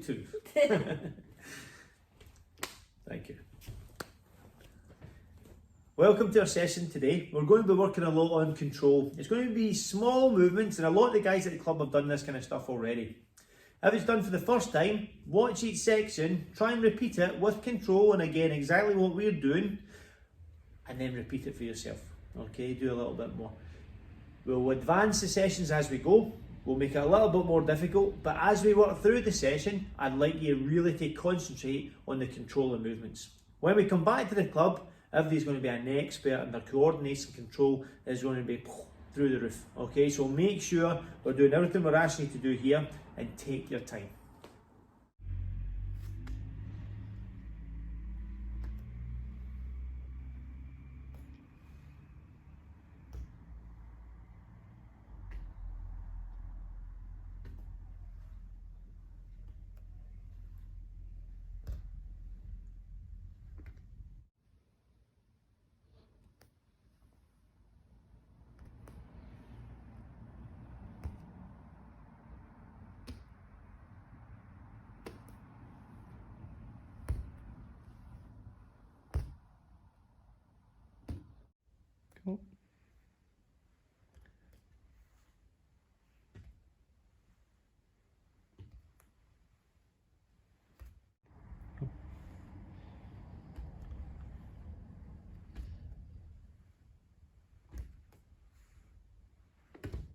42. Thank you. Welcome to our session today. We're going to be working a lot on control. It's going to be small movements, and a lot of the guys at the club have done this kind of stuff already. If it's done for the first time, watch each section, try and repeat it with control, and again exactly what we're doing, and then repeat it for yourself. Okay, do a little bit more. We'll advance the sessions as we go. We'll make it a little bit more difficult, but as we work through the session, I'd like you really to concentrate on the control of movements. When we come back to the club, everybody's going to be an expert, and their coordination control is going to be through the roof. Okay, so make sure we're doing everything we're asking you to do here, and take your time. Cool.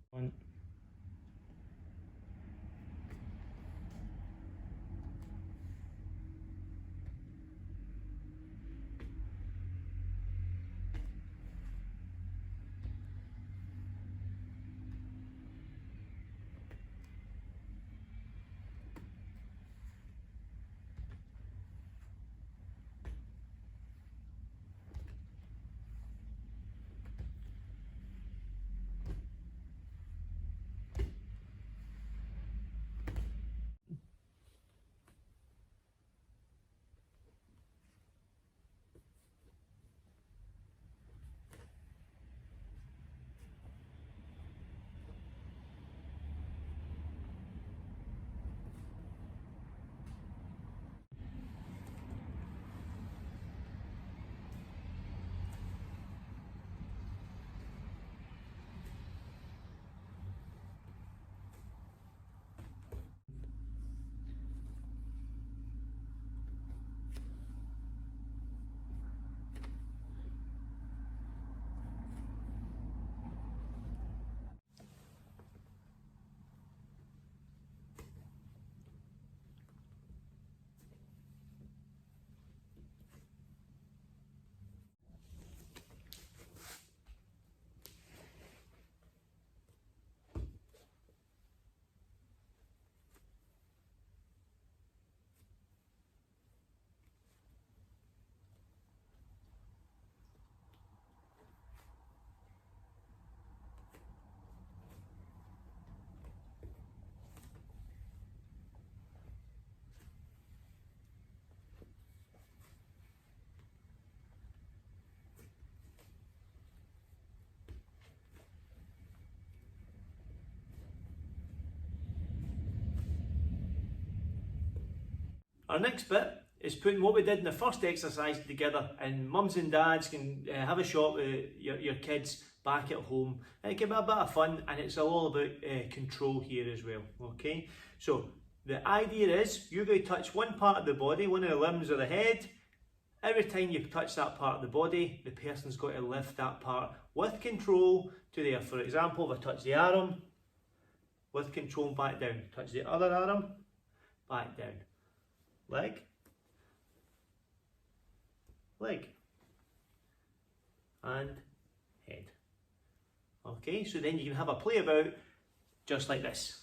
One. Our next bit is putting what we did in the first exercise together, and mums and dads can have a shot with your kids back at home. It can be a bit of fun, and it's all about control here as well. Okay, so the idea is you're going to touch one part of the body, one of the limbs or the head. Every time you touch that part of the body, the person's got to lift that part with control to there. For example, if I touch the arm, with control back down. Touch the other arm, back down. Leg, leg, and head. Okay, so then you can have a play about just like this.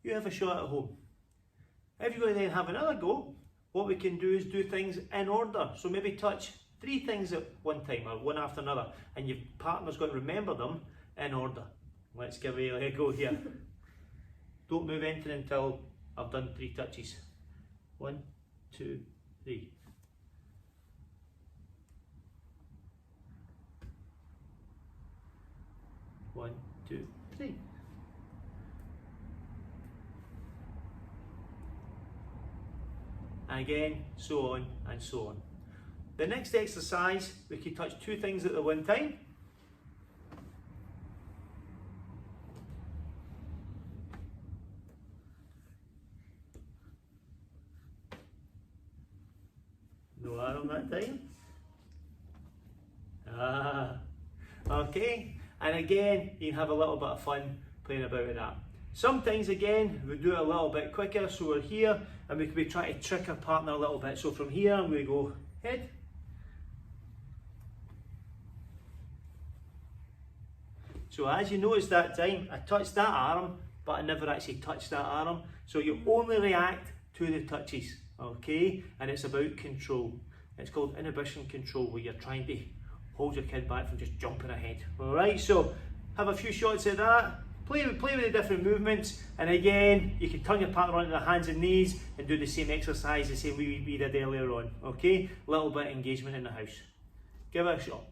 You have a shot at home. If you're going to then have another go, what we can do is do things in order. So maybe touch 3 things at one time or one after another, and your partner's got to remember them in order. Let's give it a go here. Don't move anything until I've done 3 touches. 1, 2, 3. 1, 2, 3. And again, so on and so on. The next exercise, we can touch two things at the one time. No arm that time. Okay. And again, you can have a little bit of fun playing about with that. Sometimes again, we do it a little bit quicker, so we're here and we could be trying to trick our partner a little bit. So from here, we go head. So as you notice that time, I touched that arm, but I never actually touched that arm. So you only react to the touches, okay? And it's about control. It's called inhibition control, where you're trying to hold your kid back from just jumping ahead. All right, so have a few shots at that. Play with the different movements, and again, you can turn your partner onto the hands and knees and do the same exercise, the same way we did earlier on, okay? Little bit of engagement in the house. Give it a shot.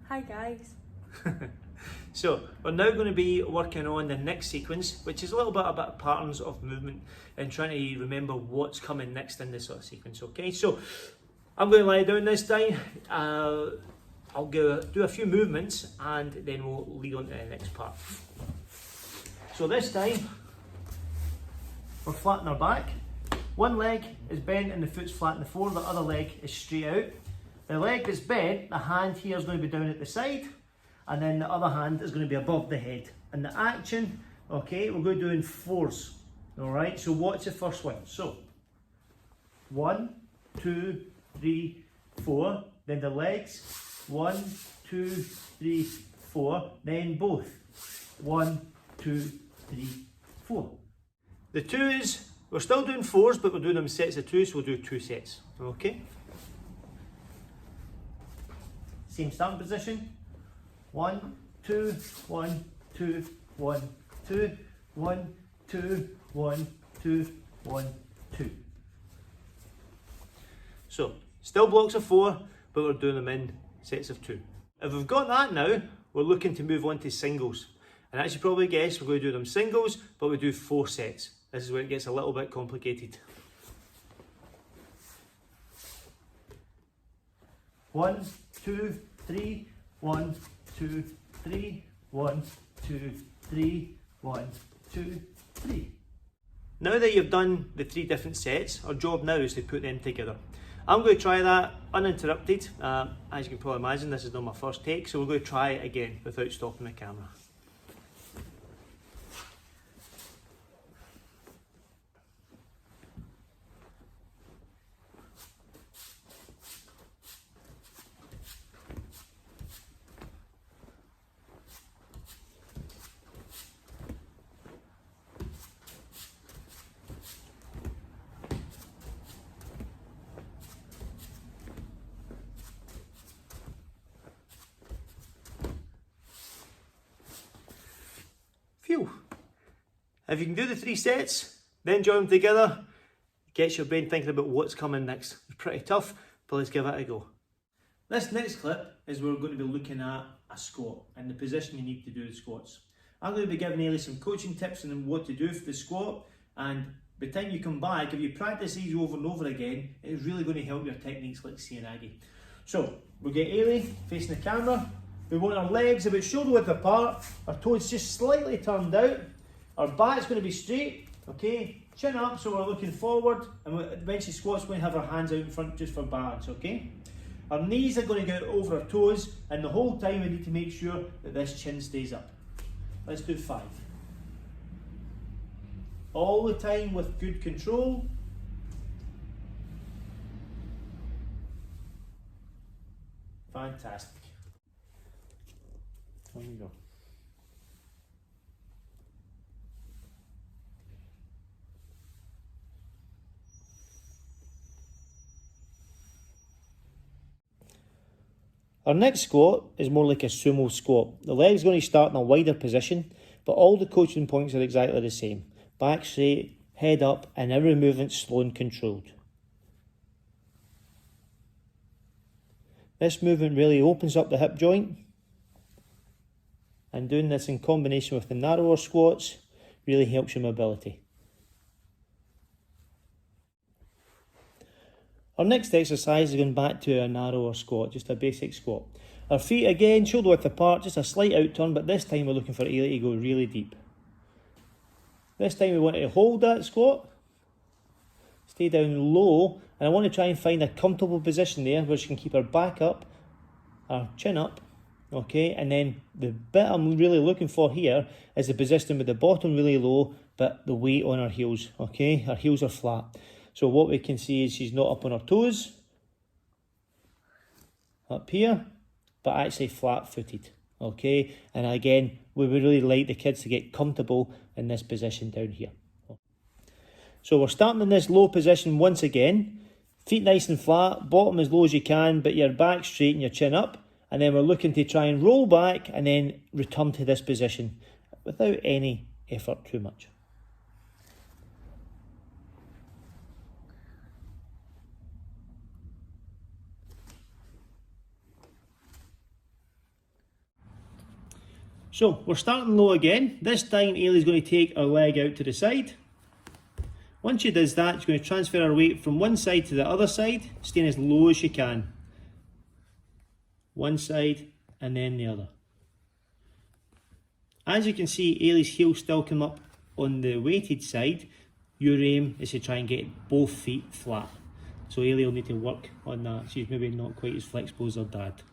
Hi guys. So, we're now going to be working on the next sequence, which is a little bit about patterns of movement and trying to remember what's coming next in this sort of sequence, okay? So, I'm going to lie down this time. I'll go do a few movements and then we'll lead on to the next part. So this time, we're flat on our back. One leg is bent and the foot's flat on the floor, the other leg is straight out. The leg that's bent, the hand here is going to be down at the side, and then the other hand is going to be above the head. And the action, okay, we're going to do in fours. All right, so what's the first one? So, 1, 2, 3, 4, then the legs. 1, 2, 3, 4, then both. 1, 2, 3, 4. The twos, we're still doing fours, but we're doing them sets of two, so we'll do 2 sets. Okay? Same starting position. 1, 2, 1, 2, 1, 2, 1, 2, 1, 2, 1, 2. So, still blocks of 4, but we're doing them in sets of 2. If we've got that now, we're looking to move on to singles. And as you probably guessed, we're going to do them singles, but we do 4 sets. This is where it gets a little bit complicated. 1, 2, 3, 1, 2, 3, 1, 2, 3, 1, 2, 3. Now that you've done the 3 different sets, our job now is to put them together. I'm going to try that uninterrupted. As you can probably imagine, this is not my first take, so we're going to try it again without stopping the camera. Phew. If you can do the 3 sets, then join them together, it gets your brain thinking about what's coming next. It's pretty tough, but let's give it a go. This next clip is where we're going to be looking at a squat and the position you need to do the squats. I'm going to be giving Ailey some coaching tips on what to do for the squat, and by the time you come back, if you practice these over and over again, it's really going to help your techniques like C and Aggie. So, we'll get Ailey facing the camera. We want our legs about shoulder width apart, our toes just slightly turned out, our back's going to be straight, okay, chin up so we're looking forward, and when she squats we're going to have our hands out in front just for balance, okay. Our knees are going to go over our toes, and the whole time we need to make sure that this chin stays up. Let's do 5. All the time with good control. Fantastic. There we go. Our next squat is more like a sumo squat. The leg's going to start in a wider position, but all the coaching points are exactly the same. Back straight, head up, and every movement slow and controlled. This movement really opens up the hip joint, and doing this in combination with the narrower squats really helps your mobility. Our next exercise is going back to a narrower squat, just a basic squat. Our feet again, shoulder width apart, just a slight out turn, but this time we're looking for Ailey to go really deep. This time we want to hold that squat, stay down low, and I want to try and find a comfortable position there where she can keep her back up, her chin up, okay, and then the bit I'm really looking for here is the position with the bottom really low, but the weight on her heels, okay, her heels are flat. So what we can see is she's not up on her toes, up here, but actually flat-footed, okay? And again, we would really like the kids to get comfortable in this position down here. So we're starting in this low position once again, feet nice and flat, bottom as low as you can, but your back straight and your chin up, and then we're looking to try and roll back and then return to this position without any effort too much. So we're starting low again. This time Ailey's going to take her leg out to the side. Once she does that, she's going to transfer her weight from one side to the other side, staying as low as she can. One side and then the other. As you can see, Ailey's heels still come up on the weighted side. Your aim is to try and get both feet flat. So Ailey will need to work on that. She's maybe not quite as flexible as her dad.